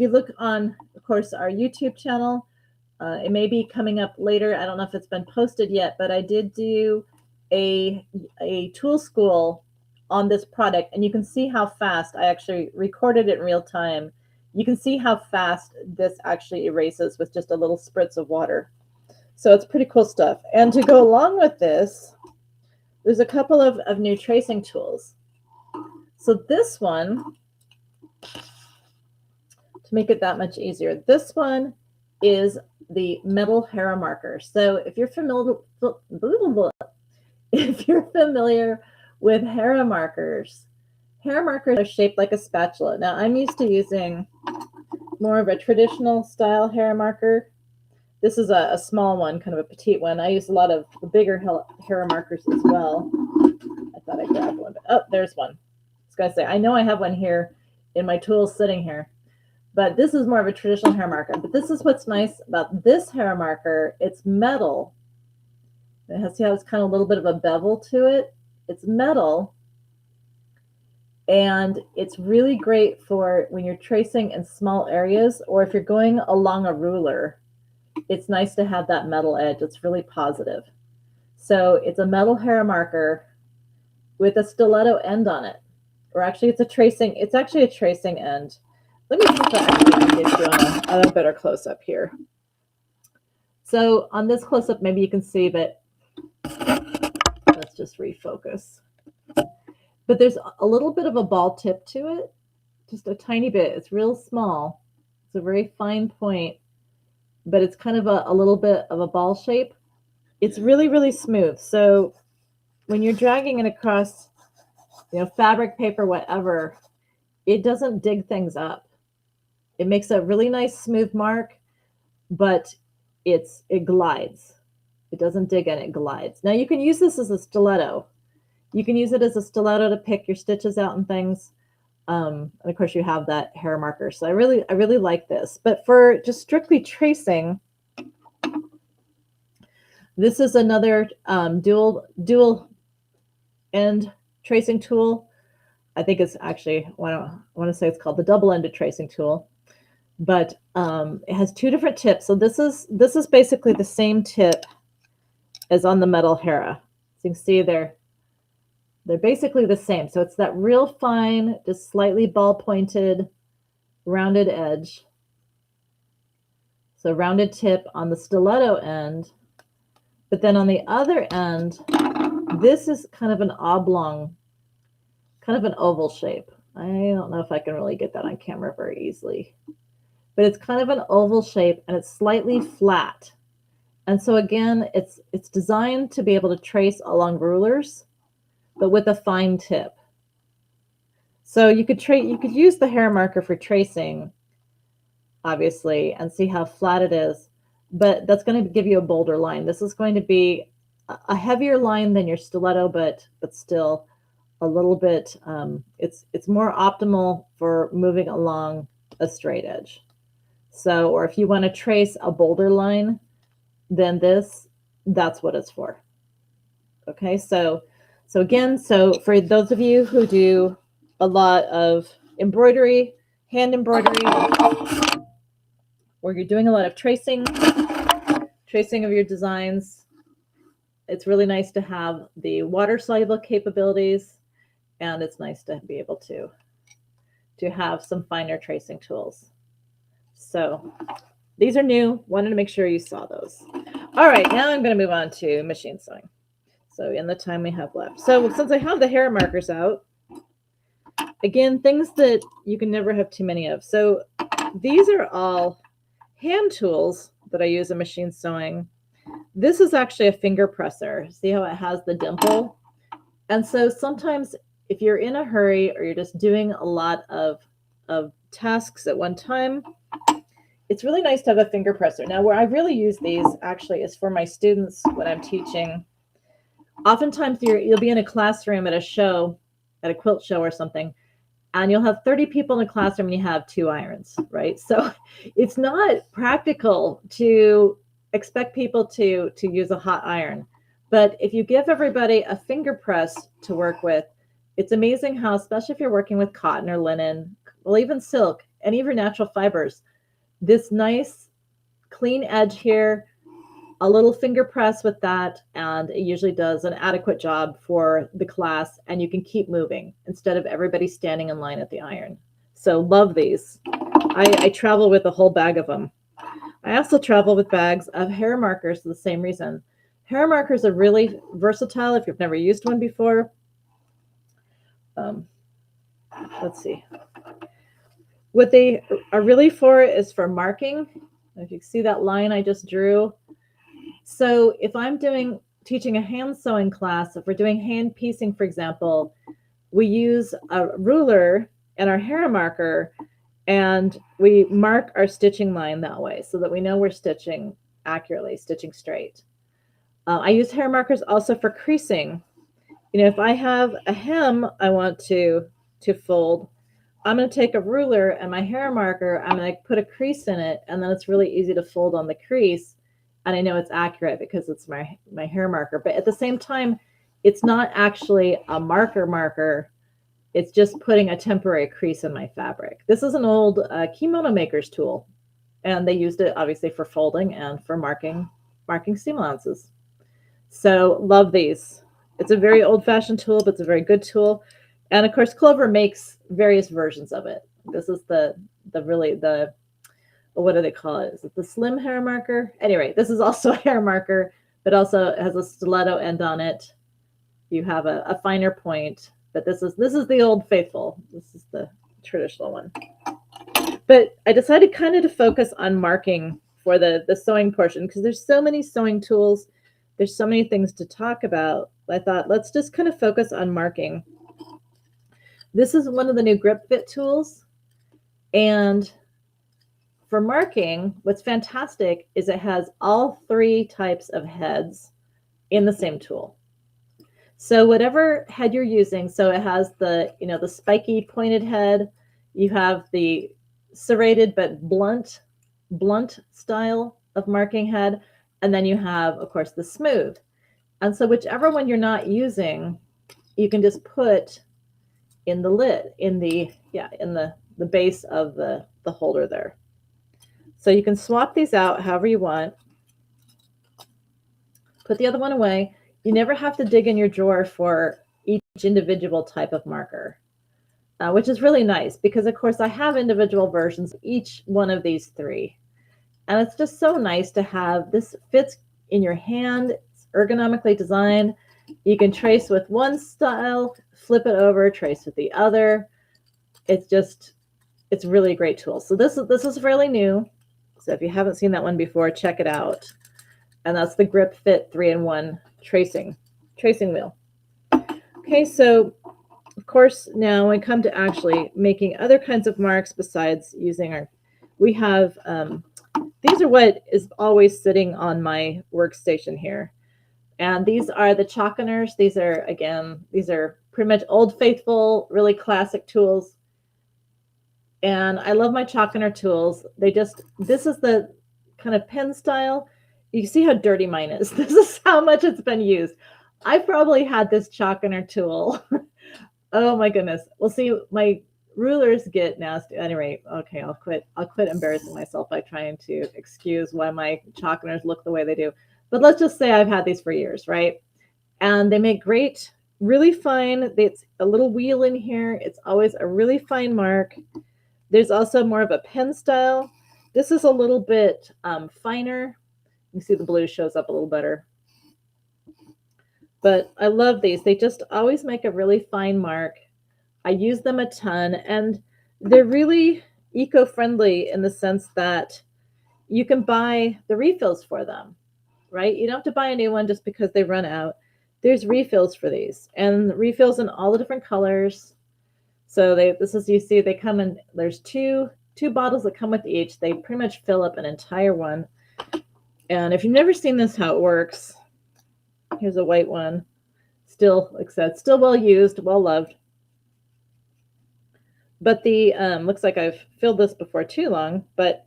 look on, of course, our YouTube channel, it may be coming up later. I don't know if it's been posted yet, but I did do a tool school on this product, and you can see how fast I actually recorded it in real time. You can see how fast this actually erases with just a little spritz of water. So it's pretty cool stuff. And to go along with this, there's a couple of new tracing tools. So this one, to make it that much easier, this one is the metal hera marker. So if you're familiar with hera markers are shaped like a spatula. Now I'm used to using more of a traditional style hera marker. This is a small one, kind of a petite one. I use a lot of the bigger hera markers as well. I thought I grabbed one, but oh, there's one. I was gonna say, I know I have one here in my tools sitting here, but this is more of a traditional hera marker. But this is what's nice about this hera marker. It's metal. See how it's kind of a little bit of a bevel to it? It's metal, and it's really great for when you're tracing in small areas, or if you're going along a ruler. It's nice to have that metal edge. It's really positive. So it's a metal hera marker with a stiletto end on it, or actually it's actually a tracing end. Let me see if I can get you on a better close-up here. So on this close-up, maybe you can see that. Let's just refocus. But there's a little bit of a ball tip to it, just a tiny bit. It's real small. It's a very fine point, but it's kind of a little bit of a ball shape. It's really, really smooth. So when you're dragging it across, fabric, paper, whatever, it doesn't dig things up. It makes a really nice smooth mark, but it glides. It doesn't dig and it glides. Now you can use this as a stiletto. You can use it as a stiletto to pick your stitches out and things. And of course you have that hera marker. So I really like this. But for just strictly tracing, this is another dual end tracing tool. I think it's actually, I want to say it's called the double-ended tracing tool. But it has two different tips. So this is basically the same tip as on the metal hera. So you can see they're basically the same. So it's that real fine, just slightly ball-pointed, rounded edge. So rounded tip on the stiletto end. But then on the other end, this is kind of an oblong kind of an oval shape. I don't know if I can really get that on camera very easily, but it's kind of an oval shape and it's slightly flat. And so again, it's designed to be able to trace along rulers, but with a fine tip. So you could use the hair marker for tracing, obviously, and see how flat it is, but that's going to give you a bolder line. This is going to be a heavier line than your stiletto, but still a little bit, it's more optimal for moving along a straight edge. So, or if you want to trace a bolder line, then that's what it's for. Okay, so again, so for those of you who do a lot of embroidery, hand embroidery, or you're doing a lot of tracing of your designs, it's really nice to have the water soluble capabilities, and it's nice to be able to have some finer tracing tools. So these are new. Wanted to make sure you saw those. All right, now I'm going to move on to machine sewing. So in the time we have left. So since I have the hair markers out, again, things that you can never have too many of. So these are all hand tools that I use in machine sewing. This is actually a finger presser. See how it has the dimple? And so sometimes if you're in a hurry or you're just doing a lot of tasks at one time, it's really nice to have a finger presser. Now, where I really use these actually is for my students when I'm teaching. Oftentimes you'll be in a classroom at a show, at a quilt show or something, and you'll have 30 people in the classroom and you have 2 irons, right? So it's not practical to expect people to use a hot iron. But if you give everybody a finger press to work with, it's amazing how, especially if you're working with cotton or linen, well, even silk, any of your natural fibers, this nice clean edge here, a little finger press with that, and it usually does an adequate job for the class, and you can keep moving instead of everybody standing in line at the iron. So love these. I travel with a whole bag of them. I also travel with bags of hair markers for the same reason. Hair markers are really versatile if you've never used one before. Let's see. What they are really for is for marking. If you see that line I just drew. So if I'm teaching a hand sewing class, if we're doing hand piecing, for example, we use a ruler and our hair marker, and we mark our stitching line that way so that we know we're stitching accurately, stitching straight. I use hair markers also for creasing. You know, if I have a hem I want to fold, I'm going to take a ruler and my hair marker, I'm going to put a crease in it, and then it's really easy to fold on the crease. And I know it's accurate because it's my hair marker. But at the same time, it's not actually a marker. It's just putting a temporary crease in my fabric. This is an old kimono maker's tool, and they used it obviously for folding and for marking seam allowances. So love these. It's a very old-fashioned tool, but it's a very good tool. And of course, Clover makes various versions of it. This is the what do they call it? Is it the slim hair marker? Anyway, this is also a hair marker, but also has a stiletto end on it. You have a finer point, but this is the old faithful. This is the traditional one. But I decided kind of to focus on marking for the sewing portion because there's so many sewing tools. There's so many things to talk about. I thought let's just kind of focus on marking. This is one of the new grip fit tools. And for marking, what's fantastic is it has all 3 types of heads in the same tool. So whatever head you're using, so it has the spiky pointed head, you have the serrated but blunt style of marking head, and then you have, of course, the smooth. And so whichever one you're not using, you can just put in the lid, in the base of the holder there. So you can swap these out however you want. Put the other one away. You never have to dig in your drawer for each individual type of marker, which is really nice because, of course, I have individual versions of each one of these 3. And it's just so nice to have this fits in your hand. It's ergonomically designed. You can trace with one style, flip it over, trace with the other. It's really a great tool. So this is fairly new. So if you haven't seen that one before, check it out. And that's the Grip Fit 3-in-1 tracing wheel. Okay, so of course, now when we come to actually making other kinds of marks besides using we have, these are what is always sitting on my workstation here. And these are the chalkeners. These are pretty much old faithful, really classic tools. And I love my chalkener tools. This is the kind of pen style. You can see how dirty mine is. This is how much it's been used. I probably had this chalkener tool. Oh my goodness. Well, see, my rulers get nasty. Anyway, okay, I'll quit embarrassing myself by trying to excuse why my chalkeners look the way they do. But let's just say I've had these for years, right? And they make great, really fine. It's a little wheel in here. It's always a really fine mark. There's also more of a pen style. This is a little bit finer. You can see the blue shows up a little better. But I love these. They just always make a really fine mark. I use them a ton, and they're really eco-friendly in the sense that you can buy the refills for them, right? You don't have to buy a new one just because they run out. There's refills for these, and refills in all the different colors. So you see, they come in, there's two bottles that come with each. They pretty much fill up an entire one. And if you've never seen this, how it works, here's a white one. Still, like I said, still well used, well loved. But the looks like I've filled this before too long. But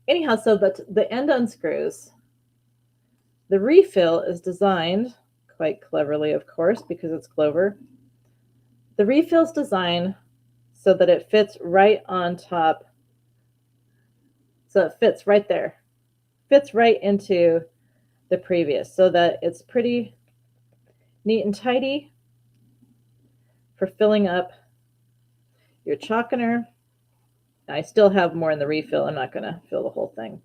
anyhow, so that the end unscrews. The refill is designed quite cleverly, of course, because it's Clover. The refill is designed so that it fits right on top. So it fits right there. Fits right into the previous, so that it's pretty neat and tidy for filling up your chalkener. I still have more in the refill. I'm not going to fill the whole thing.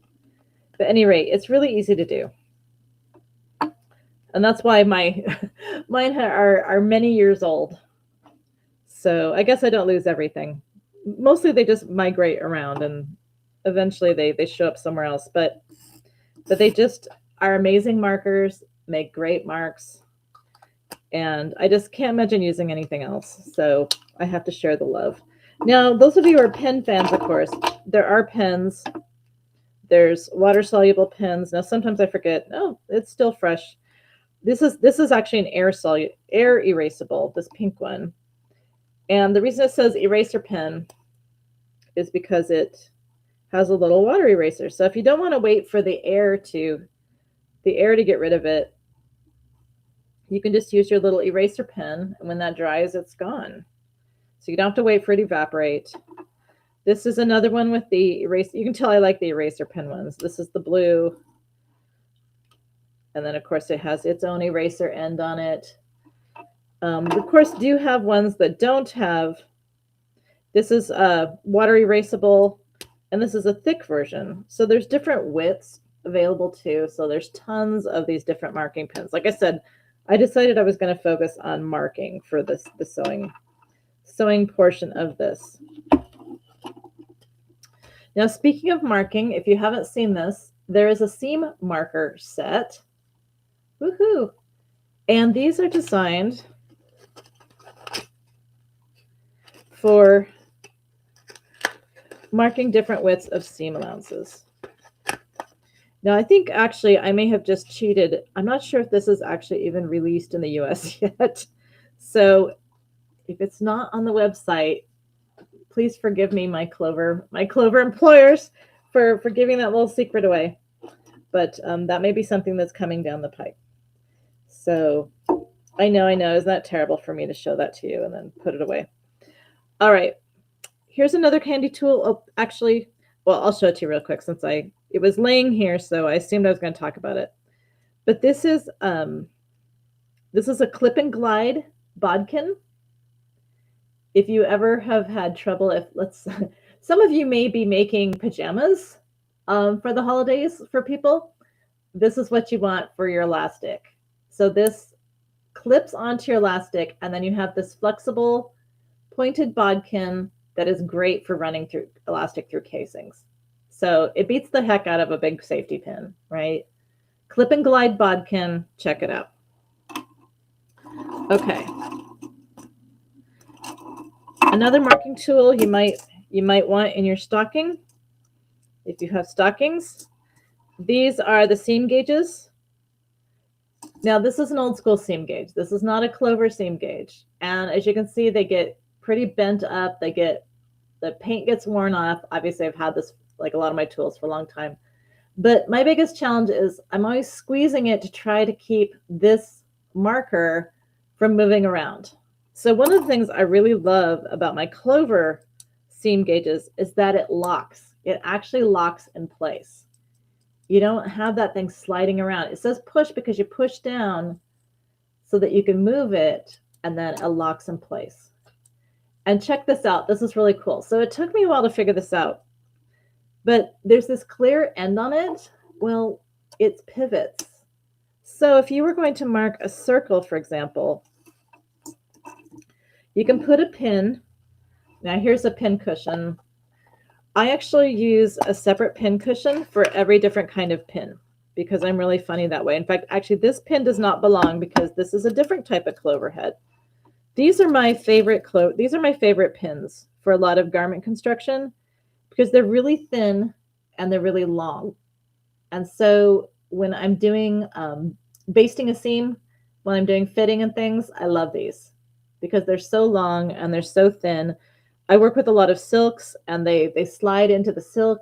But at any rate, it's really easy to do. And that's why mine are many years old. So I guess I don't lose everything. Mostly they just migrate around, and eventually they show up somewhere else. But they just are amazing markers, make great marks. And I just can't imagine using anything else. So I have to share the love. Now, those of you who are pen fans, of course, there are pens. There's water-soluble pens. Now, sometimes I forget, oh, it's still fresh. This is actually an air erasable, this pink one. And the reason it says eraser pen is because it has a little water eraser. So if you don't want to wait for the air to get rid of it, you can just use your little eraser pen, and when that dries, it's gone. So you don't have to wait for it to evaporate. This is another one with the eraser. You can tell I like the eraser pen ones. This is the blue. And then, of course, it has its own eraser end on it. Of course, do have ones that don't have. This is water erasable, and this is a thick version. So there's different widths available too. So there's tons of these different marking pens. Like I said, I decided I was going to focus on marking for the sewing portion of this. Now, speaking of marking, if you haven't seen this, there is a seam marker set. Woohoo! And these are designed for marking different widths of seam allowances. Now, I think actually I may have just cheated. I'm not sure if this is actually even released in the US yet. So if it's not on the website, please forgive me, my Clover employers, for giving that little secret away. But that may be something that's coming down the pipe. So I know, isn't that terrible for me to show that to you and then put it away? All right, here's another handy tool. Oh, actually, well, I'll show it to you real quick since it was laying here, so I assumed I was going to talk about it. But this is a clip and glide bodkin. If you ever have had trouble, some of you may be making pajamas for the holidays for people. This is what you want for your elastic. So this clips onto your elastic, and then you have this flexible pointed bodkin that is great for running through elastic through casings. So it beats the heck out of a big safety pin, right? Clip and glide bodkin, check it out. Okay. Another marking tool you might want in your stocking, if you have stockings. These are the seam gauges. Now, this is an old school seam gauge. This is not a clover seam gauge. And as you can see, they get pretty bent up. The paint gets worn off. Obviously, I've had this, like a lot of my tools, for a long time. But my biggest challenge is I'm always squeezing it to try to keep this marker from moving around. So one of the things I really love about my clover seam gauges is that it locks. It actually locks in place. You don't have that thing sliding around. It says push because you push down so that you can move it, and then it locks in place. And check this out. This is really cool. So it took me a while to figure this out, but there's this clear end on it. Well, it pivots. So if you were going to mark a circle, for example, you can put a pin. Now here's a pin cushion. I actually use a separate pin cushion for every different kind of pin because I'm really funny that way. In fact, actually this pin does not belong because this is a different type of clover head. These are my favorite pins for a lot of garment construction because they're really thin and they're really long. And so when I'm doing basting a seam, when I'm doing fitting and things, I love these because they're so long and they're so thin. I work with a lot of silks, and they slide into the silk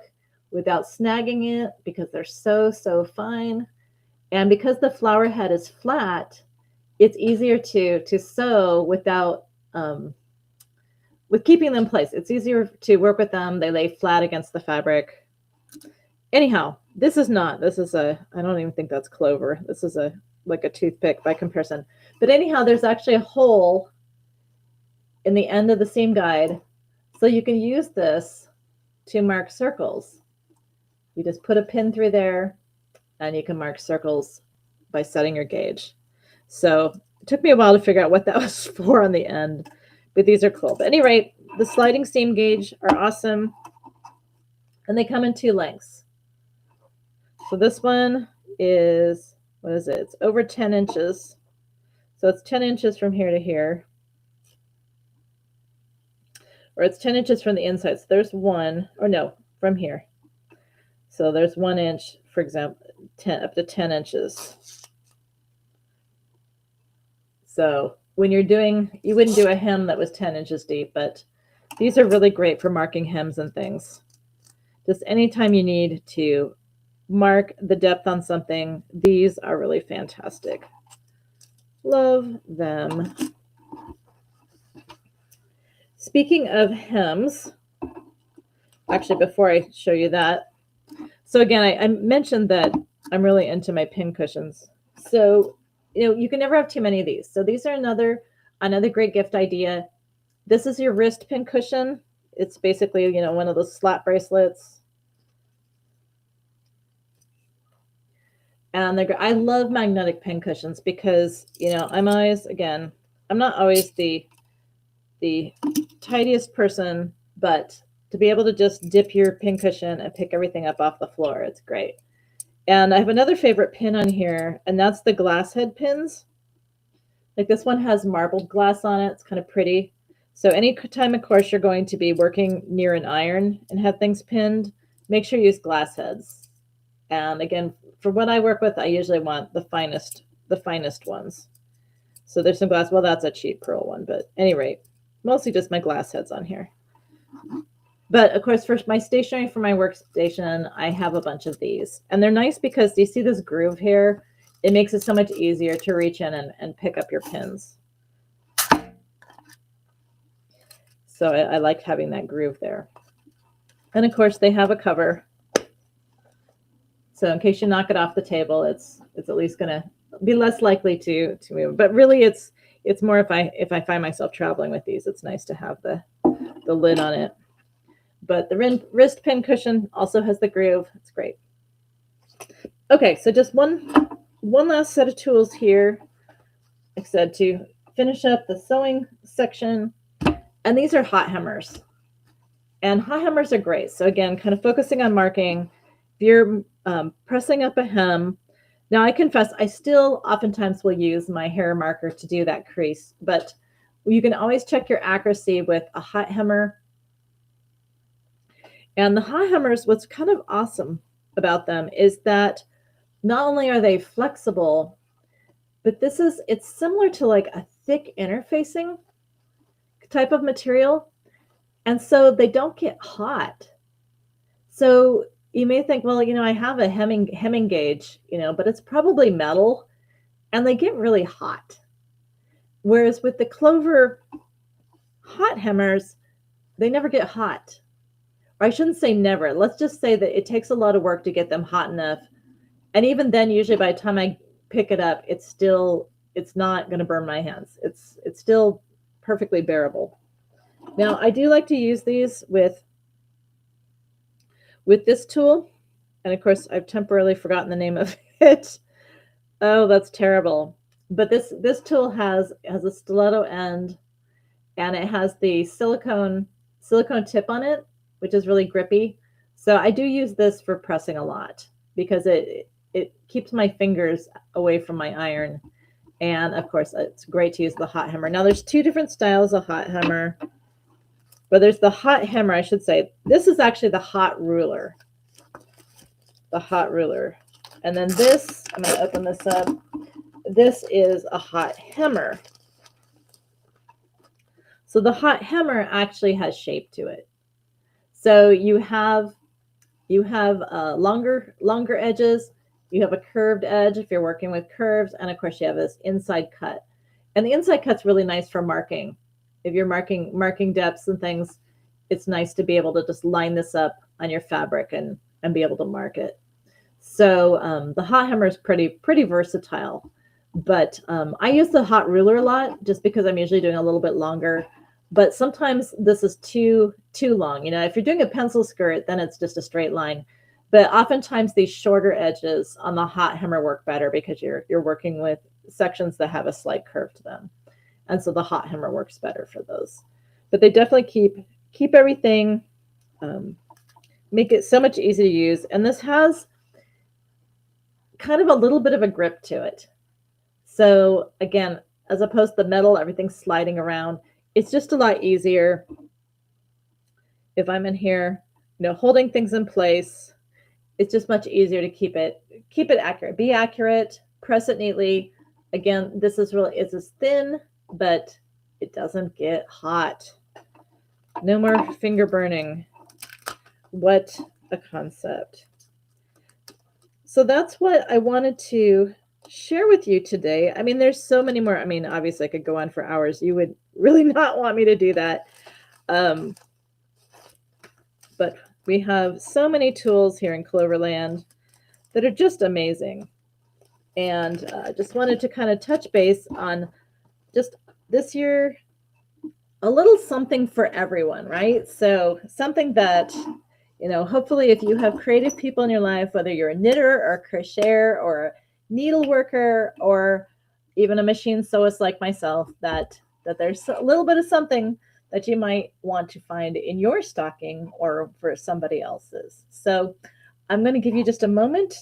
without snagging it because they're so fine. And because the flower head is flat, it's easier to sew without with keeping them in place. It's easier to work with them. They lay flat against the fabric. Anyhow, I don't even think that's clover. This is like a toothpick by comparison. But anyhow, there's actually a hole in the end of the seam guide. So you can use this to mark circles. You just put a pin through there and you can mark circles by setting your gauge. So it took me a while to figure out what that was for on the end, but these are cool. But at any rate, the sliding seam gauge are awesome, and they come in 2 lengths. So this one is, what is it? It's over 10 inches. So it's 10 inches from here to here. Or it's 10 inches from the inside. So there's one, or no, from here. So there's 1 inch, for example, up to 10 inches. So when you're doing, you wouldn't do a hem that was 10 inches deep, but these are really great for marking hems and things. Just anytime you need to mark the depth on something, these are really fantastic. Love them. Speaking of hems, actually, before I show you that, so again, I mentioned that I'm really into my pin cushions. So, you can never have too many of these. So these are another great gift idea. This is your wrist pin cushion. It's basically, one of those slap bracelets. And I love magnetic pin cushions because, I'm not always the tidiest person, but to be able to just dip your pin cushion and pick everything up off the floor, it's great. And I have another favorite pin on here, and that's the glass head pins. Like this one has marbled glass on it. It's kind of pretty. So any time, of course, you're going to be working near an iron and have things pinned, make sure you use glass heads. And again, for what I work with, I usually want the finest ones. So there's some glass. Well, that's a cheap pearl one, but at any rate, mostly just my glass heads on here. But of course, for my stationery for my workstation, I have a bunch of these. And they're nice because you see this groove here? It makes it so much easier to reach in and pick up your pins. So I like having that groove there. And of course, they have a cover. So in case you knock it off the table, it's at least going to be less likely to move. But really, it's more if I find myself traveling with these, it's nice to have the lid on it. But the wrist pin cushion also has the groove. It's great. Okay, so just one last set of tools here. like I said, to finish up the sewing section. And these are hot hemmers. And hot hemmers are great. So again, kind of focusing on marking. If you're pressing up a hem, now I confess I still oftentimes will use my hair marker to do that crease, but you can always check your accuracy with a hot hemmer. And the hot hemmers, what's kind of awesome about them is that not only are they flexible, but it's similar to like a thick interfacing type of material. And so they don't get hot. So you may think, well, I have a hemming gauge, but it's probably metal and they get really hot. Whereas with the Clover hot hemmers, they never get hot. Or I shouldn't say never. Let's just say that it takes a lot of work to get them hot enough. And even then, usually by the time I pick it up, it's not going to burn my hands. It's still perfectly bearable. Now, I do like to use these with this tool. And of course, I've temporarily forgotten the name of it. Oh, that's terrible. But this tool has a stiletto end, and it has the silicone tip on it, which is really grippy. So I do use this for pressing a lot because it keeps my fingers away from my iron. And of course, it's great to use the hot hammer. Now there's two different styles of hot hammer. But there's the hot hammer, I should say. This is actually the hot ruler. The hot ruler. And then this, I'm going to open this up. This is a hot hammer. So the hot hammer actually has shape to it. So you have longer edges. You have a curved edge if you're working with curves, and of course you have this inside cut. And the inside cut's really nice for marking. If you're marking depths and things, it's nice to be able to just line this up on your fabric and be able to mark it. So the hot hammer is pretty versatile. But I use the hot ruler a lot just because I'm usually doing a little bit longer. But sometimes this is too long. If you're doing a pencil skirt, then it's just a straight line. But oftentimes these shorter edges on the hot hammer work better because you're working with sections that have a slight curve to them. And so the hot hammer works better for those. But they definitely keep everything, make it so much easier to use. And this has kind of a little bit of a grip to it. So again, as opposed to the metal, everything's sliding around. It's just a lot easier if I'm in here, holding things in place. It's just much easier to keep it accurate. Be accurate, press it neatly. Again, this is thin, but it doesn't get hot. No more finger burning. What a concept. So that's what I wanted to share with you today. I mean, there's so many more. I mean, obviously I could go on for hours. You would really not want me to do that. But we have so many tools here in Cloverland that are just amazing. And I just wanted to kind of touch base on just this year, a little something for everyone, right? So something that, hopefully if you have creative people in your life, whether you're a knitter or a crocheter or a needle worker or even a machine sewist like myself, that there's a little bit of something that you might want to find in your stocking or for somebody else's. So I'm going to give you just a moment.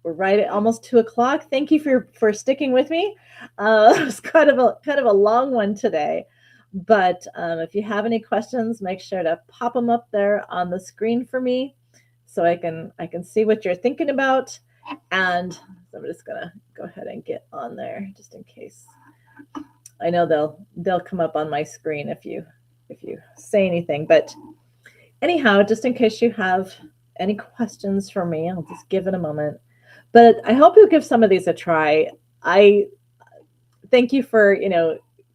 We're right at almost 2:00. Thank you for sticking with me. It was kind of a long one today, but if you have any questions, make sure to pop them up there on the screen for me, so I can see what you're thinking about. And I'm just gonna go ahead and get on there just in case. I know they'll come up on my screen if you say anything, but anyhow, just in case you have any questions for me, I'll just give it a moment. But I hope you'll give some of these a try. I thank you for,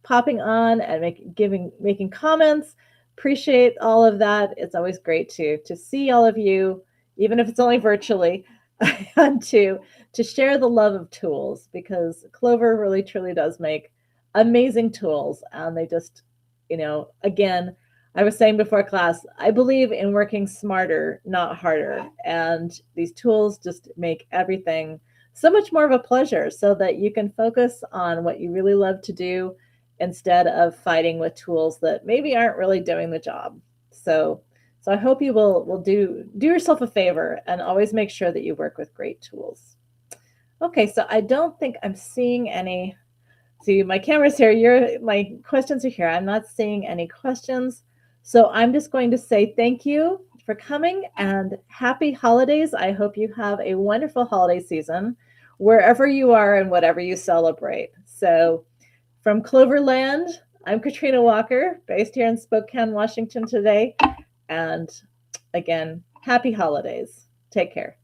popping on and making comments. Appreciate all of that. It's always great to see all of you, even if it's only virtually, and to share the love of tools, because Clover really truly does make amazing tools. And they just, again, I was saying before class, I believe in working smarter, not harder. And these tools just make everything so much more of a pleasure so that you can focus on what you really love to do instead of fighting with tools that maybe aren't really doing the job. So I hope you will do yourself a favor and always make sure that you work with great tools. Okay, so I don't think I'm seeing any. See, my camera's here. My questions are here. I'm not seeing any questions. So I'm just going to say thank you for coming and happy holidays. I hope you have a wonderful holiday season wherever you are and whatever you celebrate. So from Cloverland, I'm Katrina Walker, based here in Spokane, Washington today. And again, happy holidays. Take care.